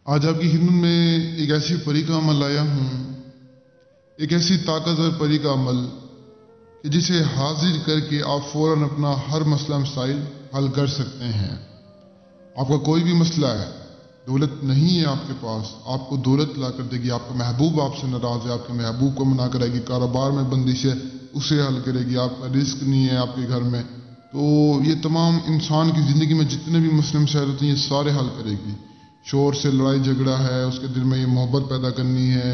आज आपकी खिदमत में एक ऐसी परी का अमल लाया हूँ, एक ऐसी ताकतवर परी का अमल कि जिसे हाजिर करके आप फौरन अपना हर मसला मसाइल हल कर सकते हैं। आपका कोई भी मसला है, दौलत नहीं है आपके पास, आपको दौलत ला कर देगी। आपका महबूब आपसे नाराज है, आपके महबूब को मना कराएगी। कारोबार में बंदिश है, उसे हल करेगी। आपका रिस्क नहीं है आपके घर में, तो ये तमाम इंसान की ज़िंदगी में जितने भी मसले मसाइल होते हैं ये सारे हल करेगी। शोर से लड़ाई झगड़ा है, उसके दिल में ये मोहब्बत पैदा करनी है,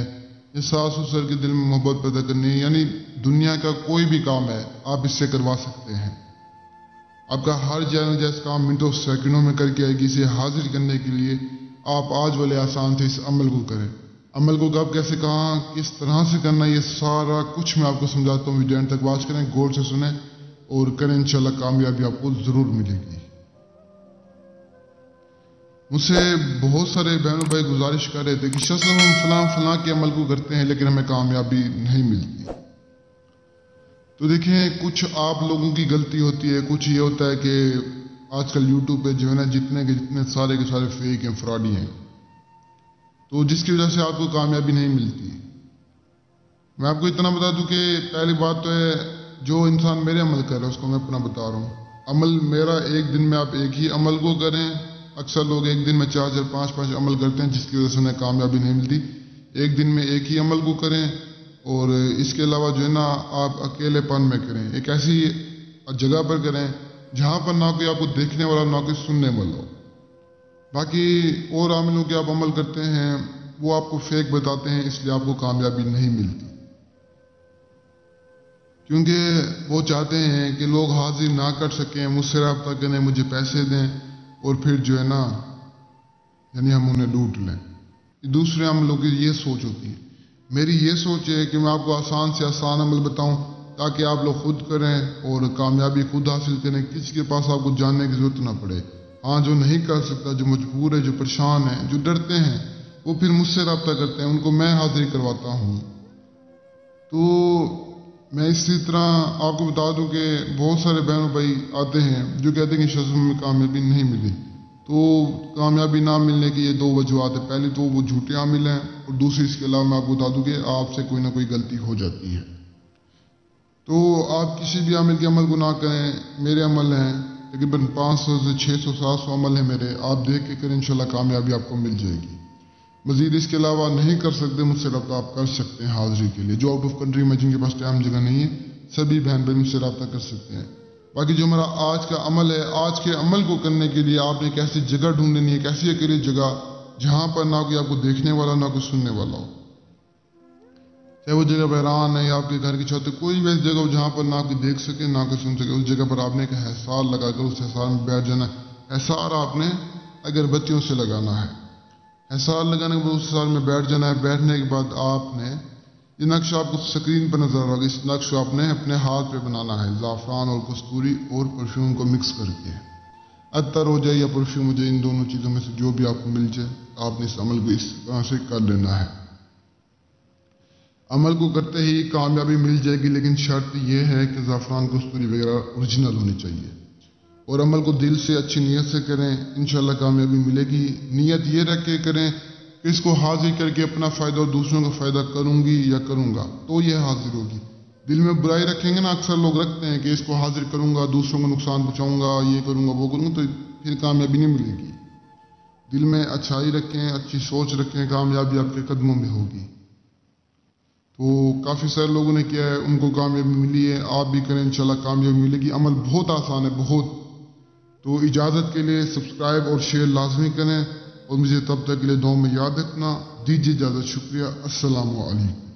ये सास ससुर के दिल में मोहब्बत पैदा करनी है, यानी दुनिया का कोई भी काम है आप इससे करवा सकते हैं। आपका हर जाने जैसा काम मिनटों सेकंडों में करके आएगी। इसे हाजिर करने के लिए आप आज वाले आसान थे इस अमल को करें। अमल को कब कैसे कहाँ किस तरह से करना, ये सारा कुछ मैं आपको समझाता हूँ। वीडियो एंड तक वॉच करें, गौर से सुने और करें, इंशाल्लाह कामयाबी आपको ज़रूर मिलेगी। मुझसे बहुत सारे बहनों भाई गुजारिश कर रहे थे कि शाह साहब हम फलां के अमल को करते हैं लेकिन हमें कामयाबी नहीं मिलती। तो देखें, कुछ आप लोगों की गलती होती है, कुछ ये होता है कि आजकल यूट्यूब पे जो है ना जितने के सारे फेक हैं, फ्रॉडी हैं, तो जिसकी वजह से आपको कामयाबी नहीं मिलती। मैं आपको इतना बता दूं कि पहली बात तो है, जो इंसान मेरे अमल कर रहा है उसको मैं अपना बता रहा हूँ। अमल मेरा एक दिन में आप एक ही अमल को करें। अक्सर लोग एक दिन में 4 5 अमल करते हैं जिसकी वजह से उन्हें कामयाबी नहीं मिलती। एक दिन में एक ही अमल को करें और इसके अलावा जो है ना आप अकेलेपन में करें। एक ऐसी जगह पर करें जहाँ पर ना कोई आपको देखने वाला ना कोई सुनने वाला हो। बाकी और अमलों के आप अमल करते हैं वो आपको फेक बताते हैं, इसलिए आपको कामयाबी नहीं मिलती, क्योंकि वो चाहते हैं कि लोग हाजिर ना कर सकें, मुझसे रब्ता करें, मुझे पैसे दें और फिर जो है ना यानी हम उन्हें लूट लें। दूसरे अमलों की ये सोच होती है। मेरी ये सोच है कि मैं आपको आसान से आसान अमल बताऊं ताकि आप लोग खुद करें और कामयाबी खुद हासिल करें, किसी के पास आपको जानने की जरूरत ना पड़े। हाँ, जो नहीं कर सकता, जो मजबूर है, जो परेशान है, जो डरते हैं, वो फिर मुझसे रब्ता करते हैं, उनको मैं हाजिर करवाता हूँ। तो मैं इसी तरह आपको बता दूं कि बहुत सारे बहनों भाई आते हैं जो कहते हैं कि शज़्म में कामयाबी नहीं मिली। तो कामयाबी ना मिलने की ये 2 वजूहत है। पहली तो वो झूठे आमिल हैं और दूसरी इसके अलावा मैं आपको बता दूं कि आपसे कोई ना कोई गलती हो जाती है। तो आप किसी भी आमिल के अमल को ना करें। मेरे अमल हैं तकरीबन 500 से 600 700 अमल हैं मेरे, आप देख के करें, इंशाल्लाह कामयाबी आपको मिल जाएगी। मजीद इसके अलावा नहीं कर सकते मुझसे रब्ता आप कर सकते हैं हाजिरी के लिए। जो आउट ऑफ कंट्री में जिनके पास टाइम जगह नहीं है, सभी बहन भाई मुझसे रब्ता कर सकते हैं। बाकी जो हमारा आज का अमल है, आज के अमल को करने के लिए आपने एक ऐसी जगह ढूंढनी है, एक ऐसी अकेली जगह जहाँ पर ना कोई आपको देखने वाला ना कोई सुनने वाला हो। चाहे वो जगह बहरान है या आपके घर की छत, कोई भी ऐसी जगह हो जहाँ पर ना कोई देख सके ना कोई सुन सके, उस जगह पर आपने एक हिसार लगाकर उस हिसार में बैठ जाना है। हिसार आपने अगरबत्तियों से लगाना है। हिसार लगाने के बाद उस हिसार में बैठ जाना है। बैठने के बाद आपने ये नक्शा आपको स्क्रीन पर नजर आ रहा है, इस नक्शा आपने अपने हाथ पे बनाना है, ज़ाफ़रान और कस्तूरी और परफ्यूम को मिक्स करके। अत्तर हो जाए या परफ्यूम हो जाए, इन दोनों चीज़ों में से जो भी आपको मिल जाए, आपने इस अमल को इस तरह से कर लेना है। अमल को करते ही कामयाबी मिल जाएगी, लेकिन शर्त यह है कि ज़ाफ़रान कस्तूरी वगैरह ओरिजिनल होनी चाहिए और अमल को दिल से अच्छी नीयत से करें, इंशाल्लाह कामयाबी मिलेगी। नीयत ये रख के करें कि इसको हाजिर करके अपना फ़ायदा और दूसरों का फ़ायदा करूँगी या करूँगा, तो यह हाजिर होगी। दिल में बुराई रखेंगे ना, अक्सर लोग रखते हैं कि इसको हाजिर करूँगा, दूसरों को नुकसान पहुँचाऊँगा, ये करूँगा वो करूँगा, तो फिर कामयाबी नहीं मिलेगी। दिल में अच्छाई रखें, अच्छी सोच रखें, कामयाबी आपके कदमों में होगी। तो काफ़ी सारे लोगों ने किया है, उनको कामयाबी मिली है, आप भी करें, इंशाल्लाह कामयाबी मिलेगी। अमल बहुत आसान है, बहुत। तो इजाज़त के लिए सब्सक्राइब और शेयर लाजमी करें और मुझे तब तक के लिए दुआ में याद रखना। दीजिए इजाज़त, शुक्रिया, अस्सलामु अलैकुम।